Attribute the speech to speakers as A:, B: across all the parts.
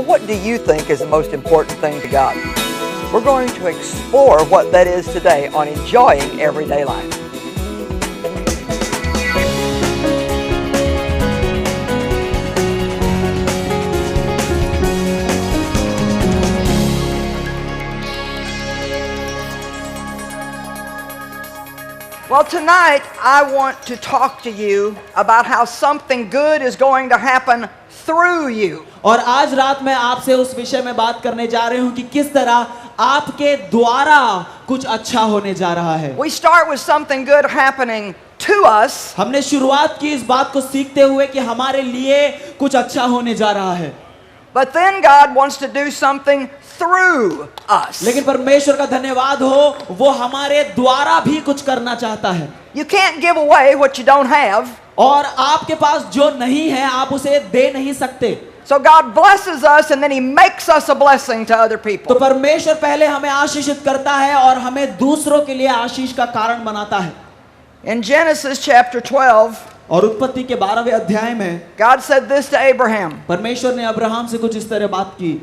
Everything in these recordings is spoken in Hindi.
A: Well, what do you think is the most important thing to God? We're going to explore what that is today on Enjoying Everyday Life. Well, tonight I want to talk to you about how something good is going to happen through you.
B: और आज रात मैं आपसे उस विषय में बात करने जा रही हूं कि किस तरह आपके द्वारा कुछ अच्छा होने जा रहा है.
A: We start with something good happening to us.
B: हमने शुरुआत की इस बात को सीखते हुए कि हमारे लिए कुछ अच्छा होने जा रहा है.
A: But then God wants to do something through us.
B: लेकिन परमेश्वर का धन्यवाद हो, वो हमारे द्वारा भी कुछ करना चाहता है.
A: You can't give away what you don't have.
B: और आपके पास जो नहीं है आप उसे दे नहीं सकते.
A: So God blesses us and then He makes us a blessing to other
B: तो
A: people.
B: परमेश्वर पहले हमें आशीषित करता है और हमें दूसरों के लिए आशीष का कारण बनाता है.
A: In Genesis chapter 12,
B: और उत्पत्ति के 12वें अध्याय में
A: God said this to Abraham.
B: परमेश्वर ने अब्राहम से कुछ इस तरह बात की.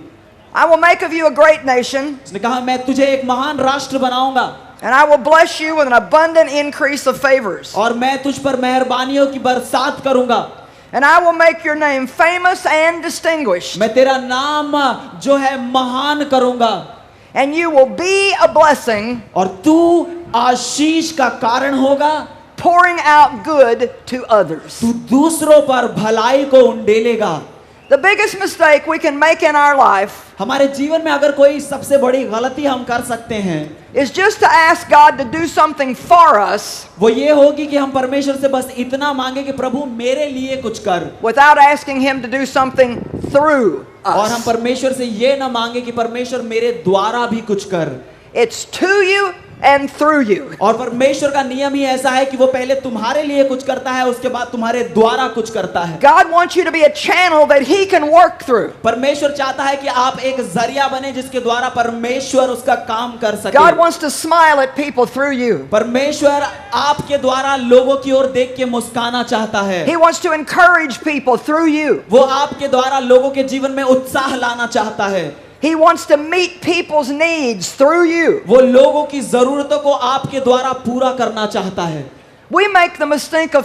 A: I will make of you a great nation,
B: उसने कहा मैं तुझे एक महान राष्ट्र बनाऊंगा
A: and I will bless you with an abundant increase of favors.
B: और मैं तुझ पर मेहरबानियों की बरसात करूंगा.
A: And I will make your name famous and distinguished.
B: मैं तेरा नाम जो है महान करूंगा.
A: And you will be a blessing,
B: और तू आशीष का कारण होगा.
A: pouring out good to others.
B: तू दूसरों पर भलाई को उंडेलेगा.
A: The biggest mistake we can make in our life
B: हमारे जीवन में अगर कोई सबसे बड़ी गलती हम कर सकते हैं
A: is just to ask God to do something for us
B: वो ये होगी कि हम परमेश्वर से बस इतना मांगे कि प्रभु मेरे लिए कुछ कर,
A: without asking Him to do something through
B: और हम
A: us.
B: परमेश्वर से ये ना मांगे कि परमेश्वर मेरे द्वारा भी कुछ कर.
A: It's to you and through you.
B: और परमेश्वर का नियम ही ऐसा है कि वो पहले तुम्हारे लिए कुछ करता है, उसके बाद तुम्हारे द्वारा कुछ करता है.
A: God wants you to be a channel that He can work through.
B: परमेश्वर चाहता है कि आप एक जरिया बने जिसके द्वारा परमेश्वर उसका काम कर सके.
A: God wants to smile at people through you.
B: परमेश्वर आपके द्वारा लोगों की ओर देख के मुस्काना चाहता है.
A: He wants to encourage people through you.
B: वो आपके द्वारा लोगों के जीवन में उत्साह लाना चाहता है.
A: He wants to meet people's needs through you.
B: वो लोगों की जरूरतों को आपके द्वारा पूरा करना चाहता है.
A: We make the mistake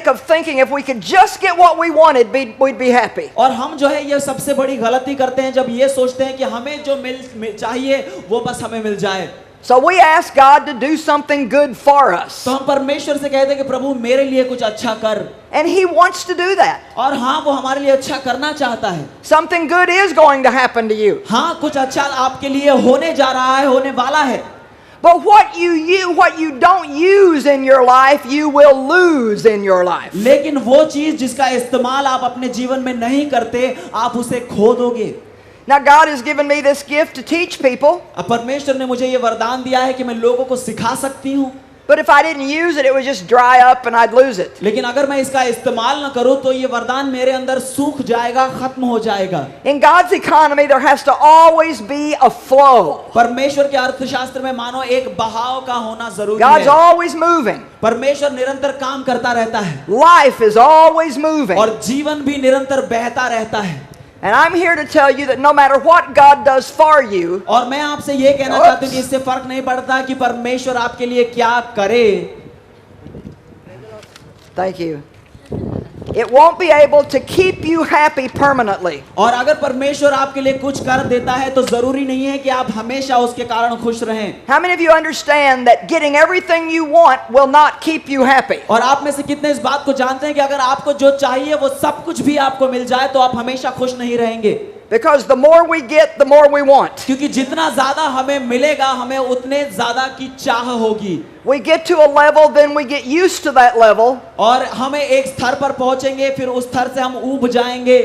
A: of thinking if we could just get what we wanted, we'd be happy.
B: और हम जो है ये सबसे बड़ी गलती करते हैं जब ये सोचते हैं कि हमें जो मिल चाहिए वो बस हमें मिल जाए.
A: So we ask God to do something good for us.
B: तो हम परमेश्वर से कहते हैं कि प्रभु मेरे लिए कुछ अच्छा कर.
A: And He wants to do that.
B: और हाँ वो हमारे लिए अच्छा करना चाहता है.
A: Something good is going to happen to you.
B: हाँ कुछ अच्छा आपके लिए होने जा रहा है, होने वाला है.
A: But what you don't use in your life, you will lose in your life.
B: लेकिन वो चीज जिसका इस्तेमाल आप अपने जीवन में नहीं करते आप उसे खो दोगे.
A: Now God has given me this gift to teach people.
B: अब परमेश्वर ने मुझे ये वरदान दिया है कि मैं लोगों को सिखा सकती हूँ.
A: But if I didn't use it, it would just dry up and I'd lose it.
B: लेकिन अगर मैं इसका इस्तेमाल न करूँ तो ये वरदान मेरे अंदर सूख जाएगा, खत्म हो जाएगा.
A: In God's economy, there has to always be a flow.
B: परमेश्वर के अर्थशास्त्र में मानो एक बहाव का होना जरूरी
A: God's
B: है.
A: always moving.
B: परमेश्वर निरंतर काम करता रहता है.
A: Life is always moving.
B: और जीवन भी निरंतर बहता रहता है.
A: And I'm here to tell you that no matter what God does for you,
B: और मैं आपसे ये कहना चाहता हूँ कि इससे फर्क नहीं पड़ता कि परमेश्वर आपके लिए क्या करे.
A: thank you, it won't be able to keep you happy permanently.
B: और अगर परमेश्वर आपके लिए कुछ कर देता है तो जरूरी नहीं है कि आप हमेशा उसके कारण खुश रहें.
A: How many of you understand that getting everything you want will not keep you happy?
B: और आप में से कितने इस बात को जानते हैं कि अगर आपको जो चाहिए वो सब कुछ भी आपको मिल जाए तो आप हमेशा खुश नहीं रहेंगे.
A: Because the more we get, the more we want.
B: क्योंकि जितना ज्यादा हमें मिलेगा हमें उतने ज्यादा की चाह होगी.
A: We get to a level, then we get used to that level.
B: और हमें एक स्तर पर पहुंचेंगे फिर उस स्तर से हम ऊब जाएंगे.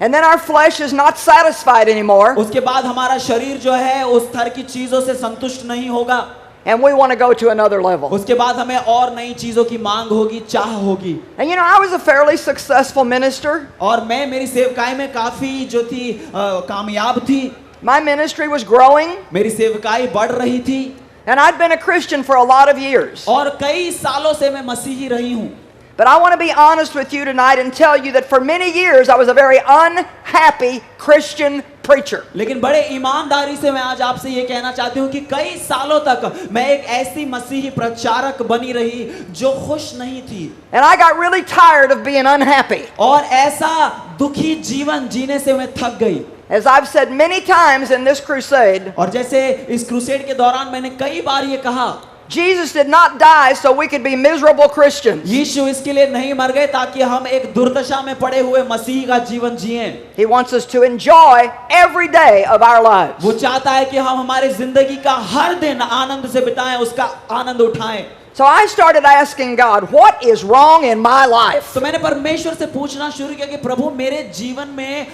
A: And then our flesh is not satisfied anymore.
B: उसके बाद हमारा शरीर जो है उस स्तर की चीजों से संतुष्ट नहीं होगा.
A: And we want to go to another level.
B: उसके बाद हमें और नई चीजों की मांग होगी, चाह होगी.
A: And you know, I was a fairly successful minister.
B: और मैं मेरी सेवकाई में काफी जो थी कामयाब थी.
A: My ministry was growing.
B: मेरी सेवकाई बढ़ रही थी.
A: And I'd been a Christian for a lot of years.
B: और कई सालों से मैं मसीही रही हूँ.
A: But I want to be honest with you tonight and tell you that for many years I was a very unhappy Christian preacher.
B: लेकिन बड़े ईमानदारी से मैं आज आपसे ये कहना चाहती हूँ कि कई सालों तक मैं एक ऐसी मसीही प्रचारक बनी रही जो खुश नहीं थी
A: And I got really tired of being unhappy.
B: और ऐसा दुखी जीवन जीने से मैं थक गई।
A: As I've said many times in this crusade,
B: और जैसे इस क्रूसेड के दौरान मैंने कई बार ये कहा,
A: Jesus did not die so we could be miserable Christians.
B: यीशु इसके लिए नहीं मर गए ताकि हम एक दुर्दशा में पड़े हुए मसीह का जीवन जिएं।
A: He wants us to enjoy every day of our lives.
B: वो चाहता है कि हम हमारे जिंदगी का हर दिन आनंद से बिताएं, उसका आनंद उठाएं।
A: So I started asking God, what is wrong in my life?
B: तो मैंने परमेश्वर से पूछना शुरू किया कि प्रभु मेरे जीवन में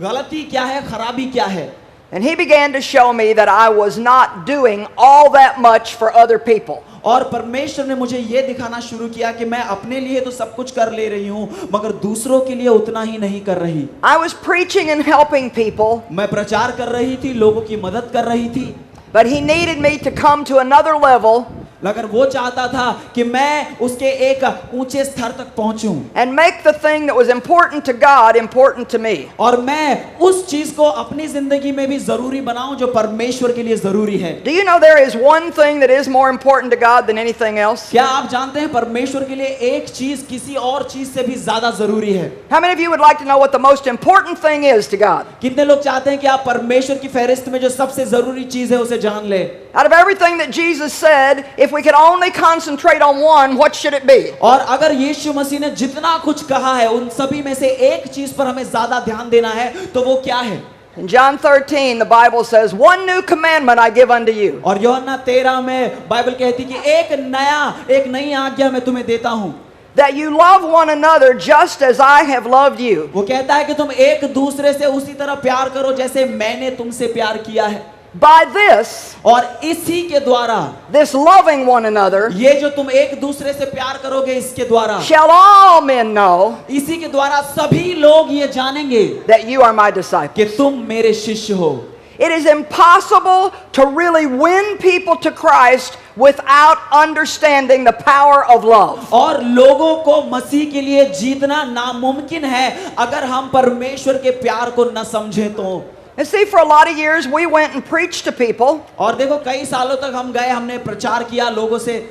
B: गलती क्या है, खराबी क्या है।
A: And he began to show me that I was not doing all that much for other people.
B: और परमेश्वर ने मुझे ये दिखाना शुरू किया कि मैं अपने लिए तो सब कुछ कर ले रही हूँ मगर दूसरों के लिए उतना ही नहीं कर रही।
A: I was preaching and helping people,
B: मैं प्रचार कर रही थी, लोगों की मदद कर रही थी,
A: but he needed me to come to another level
B: मगर वो चाहता था कि मैं उसके एक ऊंचे स्तर तक पहुंचूं
A: and make the thing that was important to God important to me.
B: और मैं उस चीज को अपनी जिंदगी में भी जरूरी बनाऊं जो परमेश्वर के लिए जरूरी है।
A: Do you know there is one thing that is more important to God than anything else?
B: क्या आप जानते हैं परमेश्वर के लिए एक चीज किसी और चीज से भी ज्यादा जरूरी है?
A: How many of you would like to know what the most important thing is to God?
B: कितने लोग चाहते हैं कि आप परमेश्वर की फहरिस्त में जो सबसे जरूरी चीज है उसे जान ले?
A: Out of everything that Jesus said, if we could only concentrate on one, what should it be?
B: और अगर यीशु मसीह ने जितना कुछ कहा है उन सभी में से एक चीज पर हमें ज्यादा ध्यान देना है तो वो क्या है?
A: In John 13, the Bible says, one new commandment I give unto you.
B: और यूहन्ना 13 में बाइबल कहती कि एक नई आज्ञा मैं तुम्हें देता हूं,
A: That you love one another just as I have loved you.
B: वो कहता है कि तुम एक दूसरे से उसी तरह प्यार करो जैसे मैंने तुमसे प्यार किया है।
A: By this,
B: और इसी के द्वारा,
A: this loving one another,
B: ये जो तुम एक दूसरे से प्यार करोगे इसके द्वारा,
A: shall all men know
B: इसी के द्वारा सभी लोग ये जानेंगे
A: that you are my disciples.
B: कि तुम मेरे शिष्य हो।
A: It is impossible to really win people to Christ without understanding the power of love.
B: और लोगों को मसीह के लिए जीतना नामुमकिन है अगर हम परमेश्वर के प्यार को न समझें तो।
A: And see, for a lot of years we went and preached to people,
B: और देखो कई सालों तक हम गए, हमने प्रचार किया लोगों से,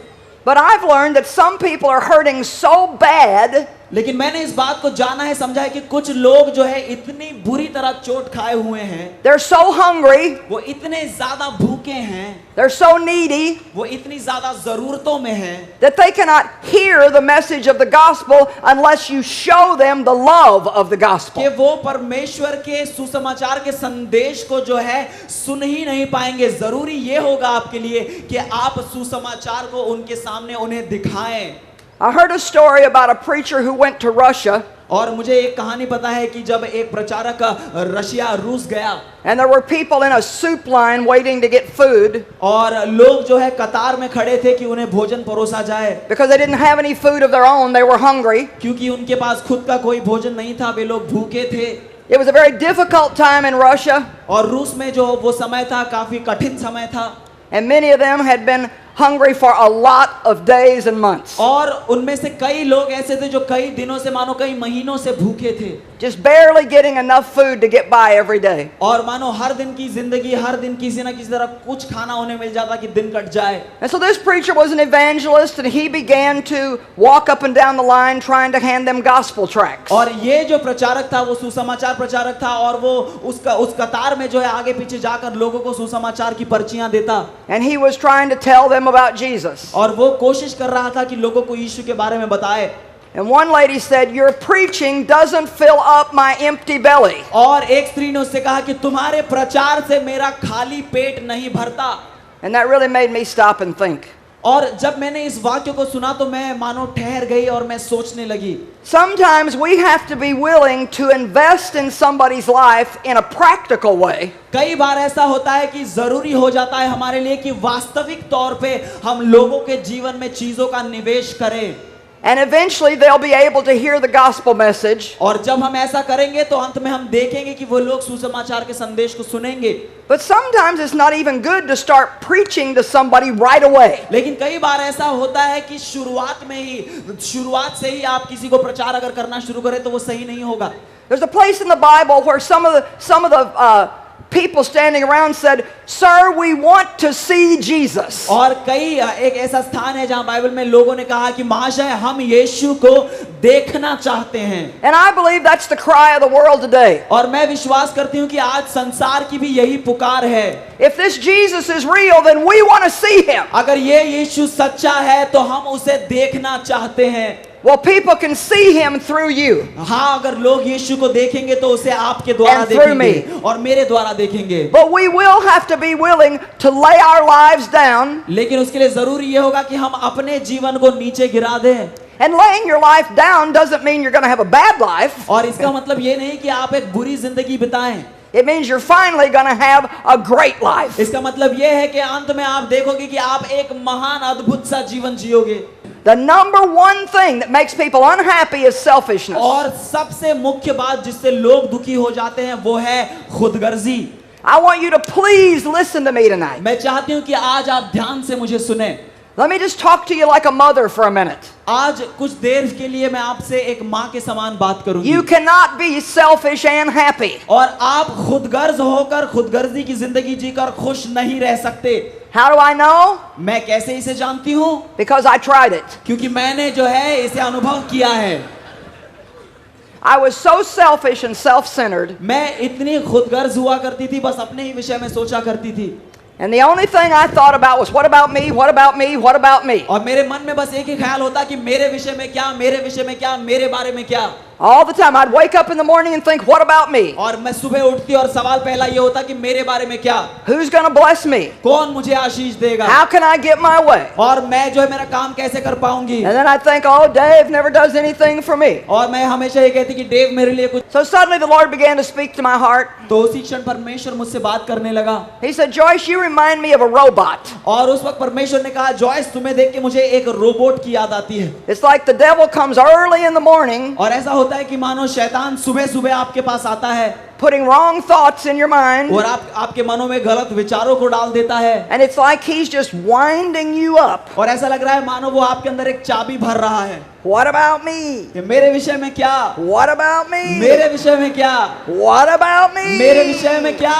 A: but I've learned that some people are hurting so bad
B: लेकिन मैंने इस बात को जाना है, समझा है कि कुछ लोग जो है इतनी बुरी तरह चोट खाए हुए हैं,
A: they're so hungry,
B: वो इतने ज्यादा भूखे हैं,
A: they're so needy,
B: वो इतनी ज्यादा जरूरतों में हैं
A: that they cannot hear the message of the gospel unless you show them the love of the gospel.
B: कि वो परमेश्वर के सुसमाचार के संदेश को जो है सुन ही नहीं पाएंगे। जरूरी ये होगा आपके लिए कि आप सुसमाचार को उनके सामने उन्हें दिखाएं।
A: I heard a story about a preacher who went to Russia,
B: और मुझे एक कहानी पता है कि जब एक प्रचारक रशिया रूस गया
A: and there were people in a soup line waiting to get food
B: और लोग जो है कतार में खड़े थे कि उन्हें भोजन परोसा जाए,
A: because they didn't have any food of their own. They were hungry.
B: क्योंकि उनके पास खुद का कोई भोजन नहीं था, वे लोग भूखे थे।
A: It was a very difficult time in Russia,
B: और रूस में जो वो समय था काफी कठिन समय था
A: and many of them had been hungry for a lot of days and months,
B: और उनमें से कई लोग ऐसे थे जो कई दिनों से, मानो कई महीनों से भूखे थे,
A: just barely getting enough food to get by every day.
B: और मानो हर दिन की जिंदगी, हर दिन किसी ना किसी तरह कुछ खाना उन्हें मिल जाता कि दिन कट जाए।
A: And so this preacher was an evangelist, and he began to walk up and down the line trying to hand them gospel tracts.
B: और ये जो प्रचारक था वो सुसमाचार प्रचारक था और वो उस कतार में जो है आगे पीछे जाकर लोगों को सुसमाचार की पर्चियां देता,
A: And he was trying to tell them about Jesus.
B: और वो कोशिश कर रहा था कि लोगों को यीशु के बारे में बताए।
A: And one lady said, "Your preaching doesn't fill up my empty belly."
B: और एक स्त्री ने उससे कहा कि तुम्हारे प्रचार से मेरा खाली पेट नहीं भरता।
A: And that really made me stop and think.
B: और जब मैंने इस वाक्य को सुना तो मैं मानो ठहर गई और मैं सोचने लगी।
A: Sometimes we have to be willing to invest in somebody's life in a practical way.
B: कई बार ऐसा होता है कि जरूरी हो जाता है हमारे लिए कि वास्तविक तौर पे हम लोगों के जीवन में चीजों का निवेश करें।
A: And eventually they'll be able to hear the gospel message.
B: और जब हम ऐसा करेंगे तो अंत में हम देखेंगे कि वो लोग सुसमाचार के संदेश को सुनेंगे।
A: But sometimes it's not even good to start preaching to somebody right away.
B: लेकिन कई बार ऐसा होता है कि शुरुआत से ही आप किसी को प्रचार अगर करना शुरू करें तो वो सही नहीं होगा।
A: There's a place in the Bible where some of the people standing around said, "Sir, we want to see Jesus."
B: और एक ऐसा स्थान है जहां बाइबल में लोगों ने कहा कि महाशय हम यीशु को देखना चाहते हैं।
A: And I believe that's the cry of the world today.
B: और मैं विश्वास करती हूँ कि आज संसार की भी यही पुकार है।
A: If this Jesus is real, then we want to see him.
B: अगर ये यीशु सच्चा है तो हम उसे देखना चाहते हैं।
A: Well, people can see him through you.
B: हाँ, अगर लोग यीशु को देखेंगे तो उसे आपके द्वारा
A: And through
B: देखेंगे और मेरे द्वारा देखेंगे।
A: But we will have to be willing to lay our lives down.
B: लेकिन उसके लिए जरूरी ये होगा कि हम अपने जीवन को नीचे गिरा दें।
A: And laying your life down doesn't mean you're going to have a bad life.
B: और इसका मतलब ये नहीं कि आप एक बुरी जिंदगी बिताएं।
A: It means you're finally going to have a great life.
B: इसका मतलब ये है कि अंत में आप देखोगे कि आप एक महान अद्भुत सा जीवन जियोगे।
A: The number one thing that makes people unhappy is selfishness.
B: और सबसे मुख्य बात जिससे लोग दुखी हो जाते हैं वो है खुदगर्जी।
A: I want you to please listen to me tonight.
B: मैं चाहती हूँ कि आज आप ध्यान से मुझे सुने।
A: Let me just talk to you like a mother for a minute.
B: आज कुछ देर के लिए मैं आपसे एक माँ के समान बात करूंगी।
A: You cannot be selfish and happy.
B: और आप खुदगर्ज होकर खुदगर्जी की जिंदगी जीकर खुश नहीं रह सकते।
A: How do I know?
B: मैं कैसे इसे जानती हूँ?
A: Because I tried it.
B: क्योंकि मैंने जो है इसे अनुभव किया है।
A: I was so selfish and self-centered.
B: मैं इतनी खुदगर्ज हुआ करती थी, बस अपने ही विषय में सोचा करती थी।
A: And the only thing I thought about was, what about me? What about me? What about me?
B: और मेरे मन में बस एक ही ख्याल होता कि मेरे विषय में क्या, मेरे विषय में क्या, मेरे बारे में क्या।
A: All the time I'd wake up in the morning and think, what about me?
B: और मैं सुबह उठती और सवाल पहला ये होता कि मेरे बारे में क्या,
A: Who's going to bless me?
B: कौन मुझे आशीष देगा,
A: How can I get my way?
B: और मैं जो है मेरा काम कैसे कर पाऊंगी।
A: And then I think, oh, Dave never does anything for me.
B: और मैं हमेशा ये कहती कि डेव मेरे लिए कुछ।
A: So suddenly the Lord began to speak to my heart.
B: तो उसी क्षण परमेश्वर मुझसे बात करने लगा।
A: He said, Joyce, you remind me of a robot.
B: और उस वक्त परमेश्वर ने कहा, जॉयस तुम्हें देख के मुझे एक रोबोट की याद आती है।
A: It's like the devil comes early in the morning,
B: और ऐसा होता है कि मानो शैतान सुबह सुबह आपके पास आता है
A: putting wrong thoughts in your mind.
B: और आपके मनों में गलत विचारों को डाल देता है।
A: And it's like he's just winding you up.
B: और ऐसा लग रहा है मानो वो आपके अंदर एक चाबी भर रहा है।
A: What about me?
B: कि मेरे विषय में क्या,
A: What about me?
B: मेरे विषय में क्या,
A: What about me?
B: मेरे विषय में क्या,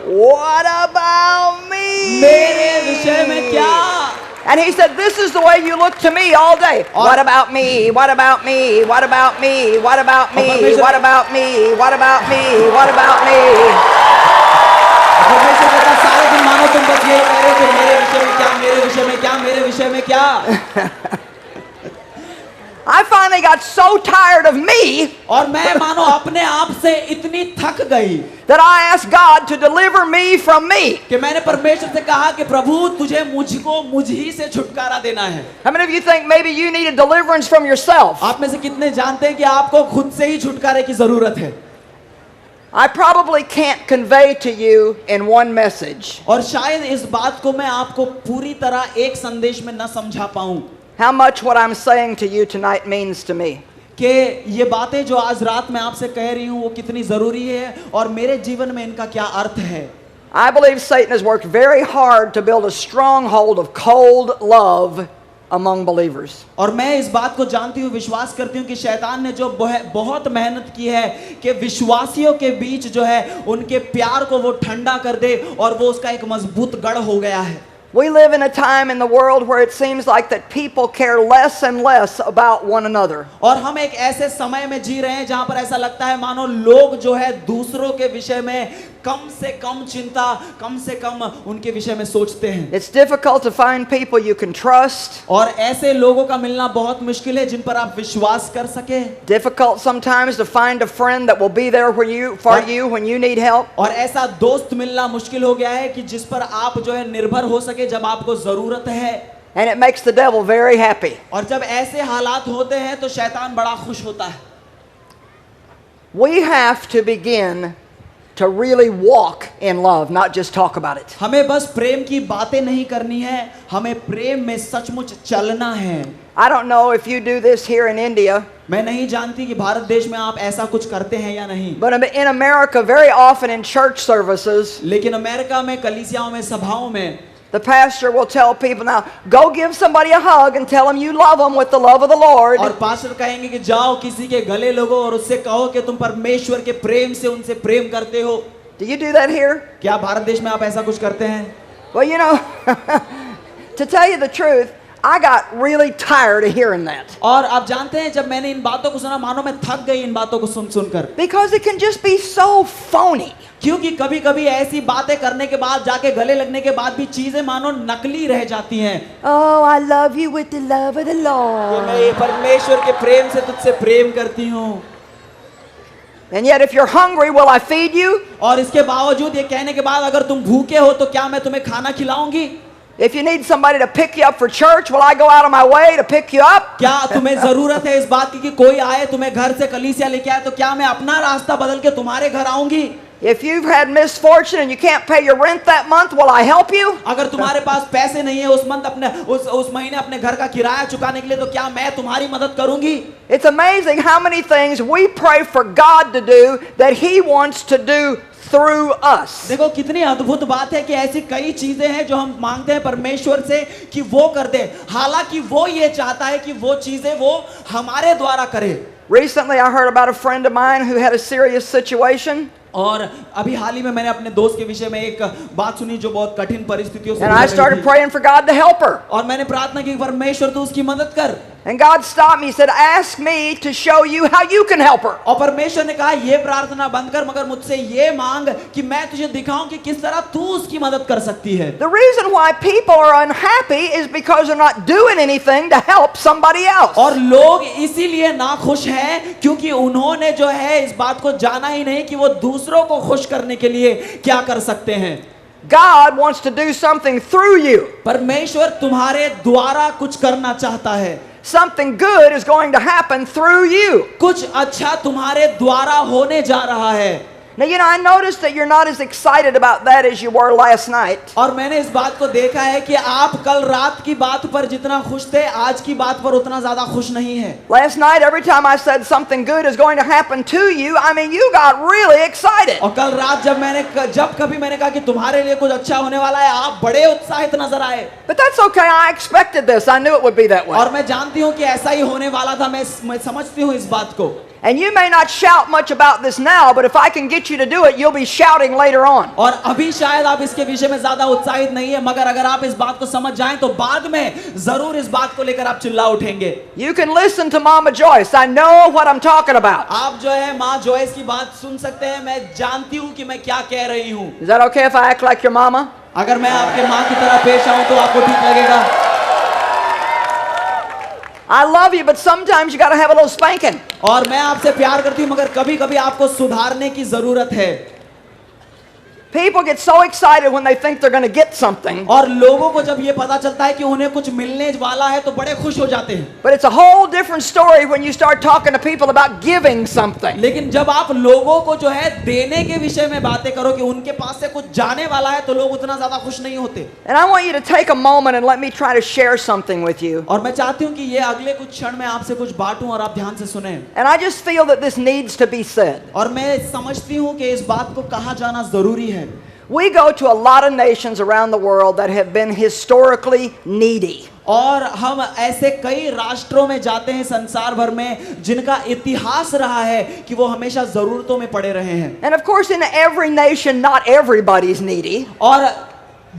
A: What about me?
B: मेरे विषय में क्या।
A: And he said, this is the way you look to me all day. What about me? What about me? What about me? What about me? What about me? What about me? What about me?
B: परमेश्वर कहता है, सारे दिन मानो तुम बस यही कह रहे हो कि मेरे विषय में क्या, मेरे विषय में क्या, मेरे विषय में क्या।
A: I finally got so tired of me
B: और मैं मानो अपने आप से इतनी थक गई
A: that I asked God to deliver me from me.
B: कि मैंने परमेश्वर से कहा कि प्रभु तुझे मुझको मुझ ही से छुटकारा देना है।
A: How many of you think maybe you need a deliverance from yourself?
B: आप में से कितने जानते हैं कि आपको खुद से ही छुटकारे की जरूरत है।
A: I probably can't convey to you in one message
B: और शायद इस बात को मैं आपको पूरी तरह एक संदेश में न समझा पाऊं
A: how much what I'm saying to you tonight means to me.
B: कि ये बातें जो आज रात मैं आपसे कह रही हूँ वो कितनी जरूरी है और मेरे जीवन में इनका क्या अर्थ है।
A: I believe Satan has worked very hard to build a stronghold of cold love among believers.
B: और मैं इस बात को जानती हूँ, विश्वास करती हूँ कि शैतान ने जो बहुत मेहनत की है कि विश्वासियों के बीच जो है उनके प्यार को वो ठंडा कर दे और वो उसका एक मजबूत गढ़ हो गया है।
A: We live in a time in the world where it seems like that people care less and less about one another.
B: और हम एक ऐसे समय में जी रहे हैं जहां पर ऐसा लगता है मानो लोग जो है दूसरों के विषय में कम से कम चिंता, कम से कम उनके विषय में सोचते हैं।
A: It's difficult to find people you can trust.
B: और ऐसे लोगों का मिलना बहुत मुश्किल है जिन पर आप विश्वास कर सके।
A: Difficult sometimes to find a friend that will be there for you when you need help.
B: और ऐसा दोस्त मिलना मुश्किल हो गया है कि जिस पर आप जो है निर्भर हो सके जब आपको जरूरत है।
A: And it makes the devil very happy.
B: और जब ऐसे हालात होते हैं तो शैतान बड़ा खुश होता है।
A: We have to begin to really walk in love, not just talk about it.
B: हमें बस प्रेम की बातें नहीं करनी है, हमें प्रेम में सचमुच चलना है।
A: I don't know if you do this here in India,
B: मैं नहीं जानती कि भारत देश में आप ऐसा कुछ करते हैं या नहीं,
A: but in America, very often in church services,
B: लेकिन अमेरिका में कलीसियाओं में सभाओं में
A: the pastor will tell people, now go give somebody a hug and tell them you love them with the love of the Lord.
B: और पास्टर कहेंगे कि जाओ किसी के गले लगो और उससे कहो कि तुम परमेश्वर के प्रेम से उनसे प्रेम करते हो।
A: Do you do that here?
B: क्या भारत देश में आप ऐसा कुछ करते हैं?
A: Well, you know, to tell you the truth, I got really tired of hearing that.
B: और आप जानते हैं जब मैंने इन बातों को सुना, मानो मैं थक गई इन बातों को सुन सुनकर,
A: Because it can just be so phony.
B: क्योंकि कभी कभी ऐसी बातें करने के बाद, जाके गले लगने के बाद भी चीजें मानो नकली रह जाती हैं।
A: Oh, I love you with the love of the
B: कि
A: Lord.
B: मैं ये परमेश्वर के प्रेम से तुझसे प्रेम करती हूँ,
A: And yet if you're hungry, will I feed you?
B: और इसके बावजूद ये कहने के बाद अगर तुम भूखे हो तो क्या मैं तुम्हें खाना खिलाऊंगी?
A: If you need somebody to pick you up for church, will I go out of my way to pick you up?
B: क्या तुम्हें जरूरत है इस बात की कि कोई आए तुम्हें घर से कलीसिया लेके आए, तो क्या मैं अपना रास्ता बदल के तुम्हारे घर आऊंगी?
A: If you've had misfortune and you can't pay your rent that month, will I help you?
B: अगर तुम्हारे पास पैसे नहीं है उस महीने अपने घर का किराया चुकाने के लिए, तो क्या मैं तुम्हारी मदद करूंगी?
A: It's amazing how many things we pray for God to do that He wants to do through us.
B: देखो कितनी अद्भुत बात है कि ऐसी कई चीजें हैं जो हम मांगते हैं परमेश्वर से कि वो कर दे, हालांकि वो ये चाहता है कि वो चीजें वो हमारे द्वारा करे।
A: Recently, I heard about a friend of mine who had a serious situation.
B: और अभी हाल ही में मैंने अपने दोस्त के विषय में एक बात सुनी जो बहुत कठिन परिस्थितियों से
A: And I
B: गुजर रही
A: started
B: थी।
A: praying for God to help her.
B: और मैंने प्रार्थना की परमेश्वर तू उसकी मदद कर।
A: And God stopped me. He said, ask me to show you how you can help her.
B: और परमेश्वर ने कहा ये प्रार्थना बंद कर, मगर मुझसे ये मांग कि मैं तुझे दिखाऊं कि किस तरह तू उसकी मदद कर सकती है।
A: The reason why people are unhappy is because they're not doing anything to help somebody else.
B: और लोग इसीलिए नाखुश हैं क्योंकि उन्होंने जो है इस बात को जाना ही नहीं कि वो दूसरों को खुश करने के लिए क्या कर सकते हैं।
A: God wants to do something through you.
B: परमेश्वर तुम्हारे द्वारा कुछ करना चाहता है।
A: Something good is going to happen through you.
B: कुछ अच्छा तुम्हारे द्वारा होने जा रहा है।
A: Now, you know, I noticed that you're not as excited about that as you were last night.
B: और मैंने इस बात को देखा है कि आप कल रात की बात पर जितना खुश थे, आज की बात पर उतना ज्यादा खुश नहीं है।
A: Last night, every time I said something good is going to happen to you, I mean, you got really excited.
B: और कल रात जब कभी मैंने कहा कि तुम्हारे लिए कुछ अच्छा होने वाला है, आप बड़े उत्साहित नजर आए।
A: But that's okay. I expected this. I knew it would be that way.
B: और मैं जानती हूँ कि ऐसा ही होने वाला था, मैं समझती हूँ इस बात को।
A: And you may not shout much about this now, but if I can get you to do it, you'll be shouting later on.
B: और अभी शायद आप इसके विषय में ज्यादा उत्साहित नहीं है, मगर अगर आप इस बात को समझ जाएं तो बाद में जरूर इस बात को लेकर आप चिल्ला उठेंगे।
A: You can listen to Mama Joyce. I know what I'm talking about.
B: आप जो है माँ जॉयस की बात सुन सकते हैं, मैं जानती हूँ कि मैं क्या कह रही हूँ।
A: Is that okay if I act like your mama?
B: अगर मैं आपके माँ की तरह पेश आऊँ तो आपको ठीक लगेगा।
A: I love you, but sometimes you got to have a little spanking.
B: और मैं आपसे प्यार करती हूँ, मगर कभी कभी आपको सुधारने की जरूरत है।
A: People get so excited when they think they're going to get something.
B: और लोगों को जब ये पता चलता है कि उन्हें कुछ मिलने वाला है तो बड़े खुश हो जाते हैं।
A: But it's a whole different story when you start talking to people about giving something.
B: लेकिन जब आप लोगों को जो है देने के विषय में बातें करो कि उनके पास से कुछ जाने वाला है, तो लोग उतना ज्यादा खुश नहीं होते।
A: And I want you to take a moment and let me try to share something with you.
B: और मैं चाहती हूँ कि ये अगले कुछ क्षण में आपसे कुछ बांटूं और आप ध्यान से सुनें।
A: And I just feel that this needs to be said.
B: और मैं समझती हूँ कि इस बात को कहा जाना जरूरी है।
A: We go to a lot of nations around the world that have been historically needy.
B: और हम ऐसे कई राष्ट्रों में जाते हैं संसार भर में जिनका इतिहास रहा है कि वो हमेशा जरूरतों में पड़े रहे हैं।
A: And of course, in every nation, not everybody's needy.
B: और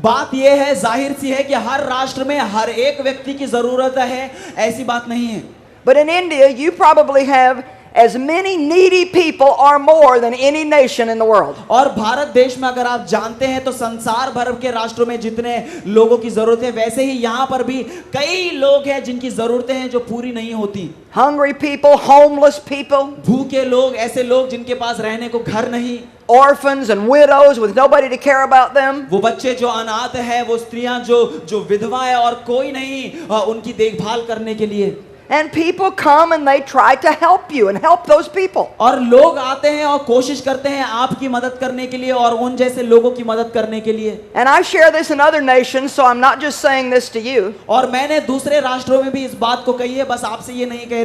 B: बात यह है, जाहिर सी है कि हर राष्ट्र में हर एक व्यक्ति की जरूरत है, ऐसी बात नहीं है।
A: But in India, you probably have as many needy people or more than any nation in the world.
B: और भारत देश में अगर आप जानते हैं तो संसार भर के राष्ट्रों में जितने लोगों की जरूरत है, वैसे ही यहाँ पर भी कई लोग हैं जिनकी जरूरतें हैं जो पूरी नहीं होती।
A: Hungry people, homeless people,
B: भूखे लोग, ऐसे लोग जिनके पास रहने को घर नहीं,
A: orphans and widows with nobody to care about them.
B: वो बच्चे जो अनाथ है, वो स्त्रियां जो विधवा है और कोई नहीं उनकी देखभाल करने के लिए।
A: And people come and they try to help you and help those people.
B: और लोग आते हैं और कोशिश करते हैं आपकी मदद करने के लिए और उन जैसे लोगों की मदद करने के लिए.
A: And I share this in other nations, so I'm not just saying this to you.
B: और मैंने दूसरे राष्ट्रों में भी इस बात को कही है, बस आपसे ये नहीं कह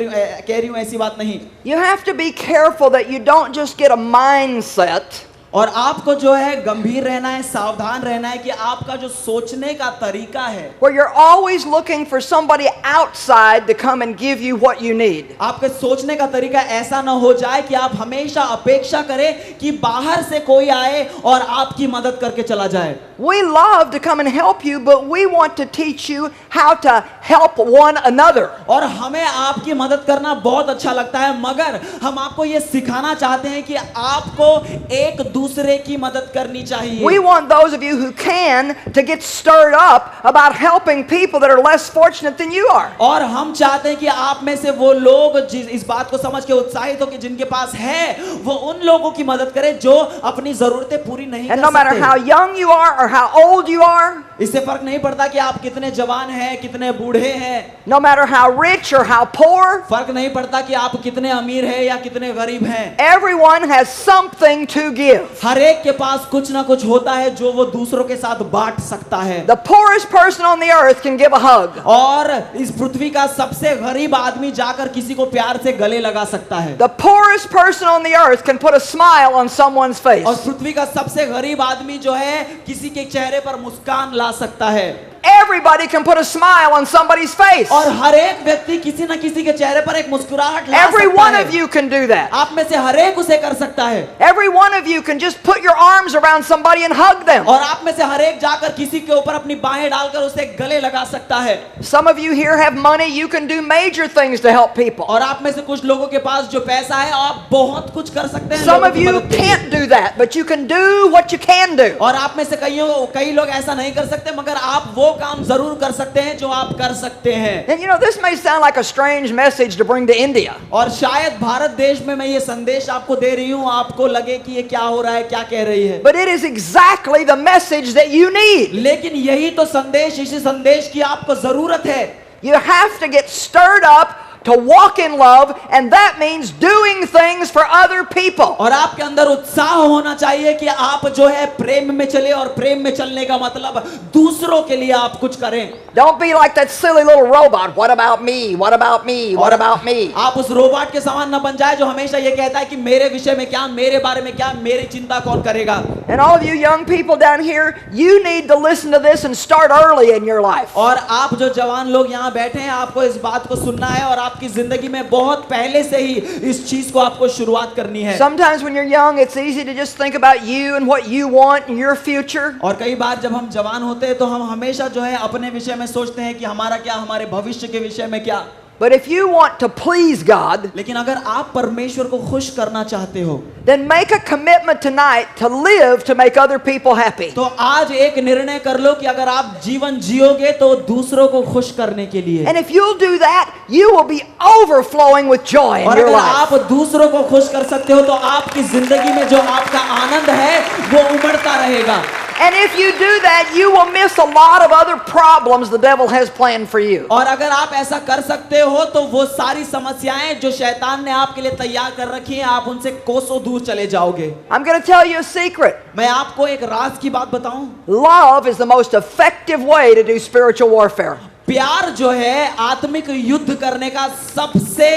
B: रही हूँ, ऐसी बात नहीं.
A: You have to be careful that you don't just get a mindset
B: और आपको जो है गंभीर रहना है, सावधान रहना है कि आपका जो सोचने का तरीका है,
A: where you're always looking for somebody outside to come and give you what you need.
B: आपके सोचने का तरीका ऐसा ना हो जाए कि आप हमेशा अपेक्षा करें कि बाहर से कोई आए और आपकी मदद करके चला जाए.
A: We love to come and help you, but we want to teach you how to help one another.
B: और हमें आपकी मदद करना बहुत अच्छा लगता है, मगर हम आपको ये सिखाना चाहते हैं कि आपको एक दूसरे की मदद करनी चाहिए.
A: We want those of you who can to get stirred up about helping people that are less fortunate than you are.
B: और हम चाहते हैं कि आप में से वो लोग इस बात को समझ के उत्साहित हो कि जिनके पास है वो उन लोगों की मदद करें जो अपनी जरूरतें पूरी नहीं कर
A: And no matter
B: सकते.
A: how young you are or how old you are,
B: इससे फर्क नहीं पड़ता कि आप कितने जवान हैं, कितने बूढ़े हैं.
A: no matter how rich or how poor,
B: फर्क नहीं पड़ता कि आप कितने अमीर हैं या कितने गरीब हैं.
A: everyone has something to give.
B: हर एक के पास कुछ ना कुछ होता है जो वो दूसरों के साथ बांट सकता है.
A: The poorest person on the earth can give a hug.
B: और इस पृथ्वी का सबसे गरीब आदमी जाकर किसी को प्यार से गले लगा सकता है.
A: The poorest person on the earth can put a smile on someone's face.
B: और पृथ्वी का सबसे गरीब आदमी जो है किसी के चेहरे पर मुस्कान ला सकता है.
A: Everybody can put a smile on somebody's face.
B: और हर एक व्यक्ति किसी न किसी के चेहरे पर एक मुस्कुराहट ला
A: Every
B: सकता
A: one
B: है.
A: of you can do that.
B: आप में से हर एक उसे कर सकता है.
A: Every one of you can just put your arms around somebody and hug them.
B: और आप में से हर एक जाकर किसी के ऊपर अपनी बाहें डालकर उसे गले लगा सकता है.
A: Some of you here have money. You can do major things to help people.
B: और आप में से कुछ लोगों के पास जो पैसा है आप बहुत कुछ कर सकते हैं.
A: Some
B: लोगों
A: of
B: की
A: you
B: मदद के लिए.
A: can't do that, but you can do what you can do.
B: और आप में से कई लोग ऐसा नहीं कर सकते, मगर आप वो काम जरूर कर सकते हैं जो आप कर सकते हैं.
A: And you know, this may sound like a strange message to bring to India.
B: और शायद भारत देश में मैं ये संदेश आपको दे रही हूँ, आपको लगे कि ये क्या हो रहा है, क्या कह रही है.
A: But it is exactly the message that you need.
B: लेकिन यही तो संदेश, इसी संदेश की आपको जरूरत है.
A: You have to get stirred up to walk in love, and that means doing things for other people.
B: और आपके अंदर उत्साह होना चाहिए कि आप जो है प्रेम में चले, और प्रेम में चलने का मतलब दूसरों के लिए आप कुछ करें.
A: Don't be like that silly little robot. What about me? What about me? What about me?
B: आप उस रोबोट के समान न बन जाए जो हमेशा ये कहता है कि मेरे विषय में क्या, मेरे बारे में क्या, मेरी चिंता कौन करेगा.
A: And all of you young people down here, you need to listen to this and start early in your life.
B: और आप जो जवान लोग यहाँ बैठे हैं, आपको इस बात को सुनना है और आपकी जिंदगी में बहुत पहले से ही इस चीज को आपको शुरुआत करनी है.
A: Sometimes when you're young, it's easy to just think about you and what you want and your future.
B: और कई बार जब हम जवान होते हैं तो हम हमेशा जो है अपने विषय में सोचते हैं कि हमारा क्या, हमारे भविष्य के विषय में क्या.
A: But if you want to please God,
B: लेकिन अगर आप परमेश्वर को खुश करना चाहते हो,
A: then make a commitment tonight to live to make other people happy.
B: तो आज एक निर्णय कर लो कि अगर आप जीवन जियोगे तो दूसरों को खुश करने के लिए.
A: And if you'll do that, you will be overflowing with joy in
B: और
A: your
B: अगर
A: life.
B: आप दूसरों को खुश कर सकते हो तो आपकी जिंदगी में जो आपका आनंद है वो उमड़ता रहेगा.
A: And if you do that, you will miss a lot of other problems the devil has planned for you.
B: और अगर आप ऐसा कर सकते हो तो वो सारी समस्याएं जो शैतान ने आपके लिए तैयार कर रखी हैं, आप उनसे कोसों दूर चले जाओगे.
A: I'm going to tell you a secret.
B: मैं आपको एक राज की बात बताऊं.
A: Love is the most effective way to do spiritual warfare.
B: प्यार जो है आत्मिक युद्ध करने का सबसे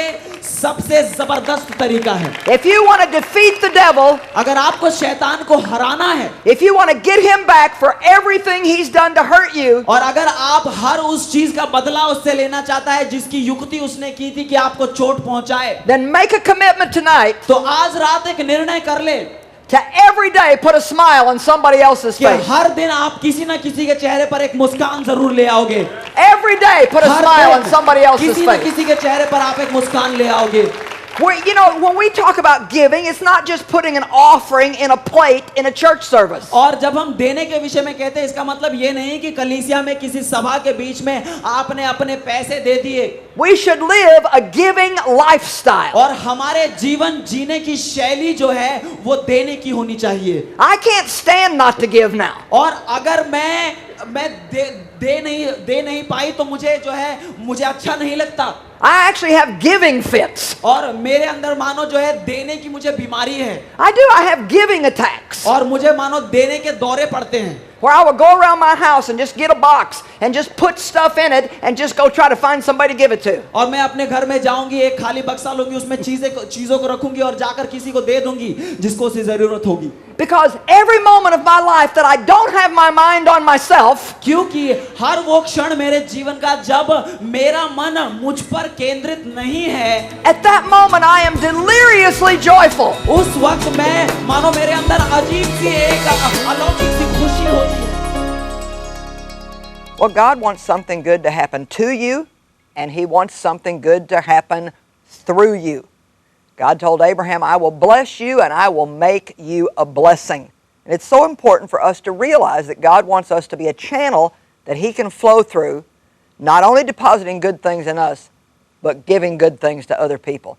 B: जबरदस्त तरीका है.
A: If you want to defeat the devil,
B: अगर आपको शैतान को हराना है,
A: if you want to get him back for everything he's done to hurt you,
B: और अगर आप हर उस चीज का बदला उससे लेना चाहता है जिसकी युक्ति उसने की थी कि आपको चोट पहुंचाए,
A: then make a commitment tonight
B: तो आज रात एक निर्णय कर ले
A: to every day put a smile on somebody else's
B: कि
A: face.
B: हर दिन आप किसी न किसी के चेहरे पर एक मुस्कान जरूर ले आओगे.
A: Every day put a
B: her
A: smile
B: दिन
A: on somebody else's
B: किसी न
A: face.
B: किसी के चेहरे पर आप एक मुस्कान ले आओगे.
A: You know, when we talk about giving, it's not just putting an offering in a plate in a church service.
B: और जब हम देने के विषय में कहते हैं, इसका मतलब ये नहीं कि कलीसिया में किसी सभा के बीच में आपने अपने पैसे दे दिए.
A: We should live a giving lifestyle.
B: और हमारे जीवन जीने की शैली जो है वो देने की होनी चाहिए.
A: I can't stand not to give now.
B: और अगर मैं दे नहीं पाई तो मुझे अच्छा नहीं लगता.
A: I actually have giving fits.
B: और मेरे अंदर मानो जो है देने की मुझे बीमारी है,
A: I do. I have giving attacks.
B: और मुझे मानो देने के दौरे पड़ते हैं,
A: Where I would go around my house and just get a box and just put stuff in it and just go try to find somebody to give it to.
B: और मैं अपने घर में जाऊंगी, एक खाली बक्सा लूंगी, उसमें चीजों को रखूंगी और जाकर किसी को दे दूंगी जिसको उसे जरूरत होगी.
A: Because every moment of my life that I don't have my mind on myself,
B: क्योंकि हर वो क्षण मेरे जीवन का जब मेरा मन मुझ पर केंद्रित नहीं है,
A: at that moment I am deliriously joyful.
B: उस वक्त मैं मानो मेरे अंदर अजीब सी एक अलौकिक सी खुशी होती है.
A: Well, God wants something good to happen to you, and He wants something good to happen through you. God told Abraham, I will bless you and I will make you a blessing. And it's so important for us to realize that God wants us to be a channel that He can flow through, not only depositing good things in us, but giving good things to other people.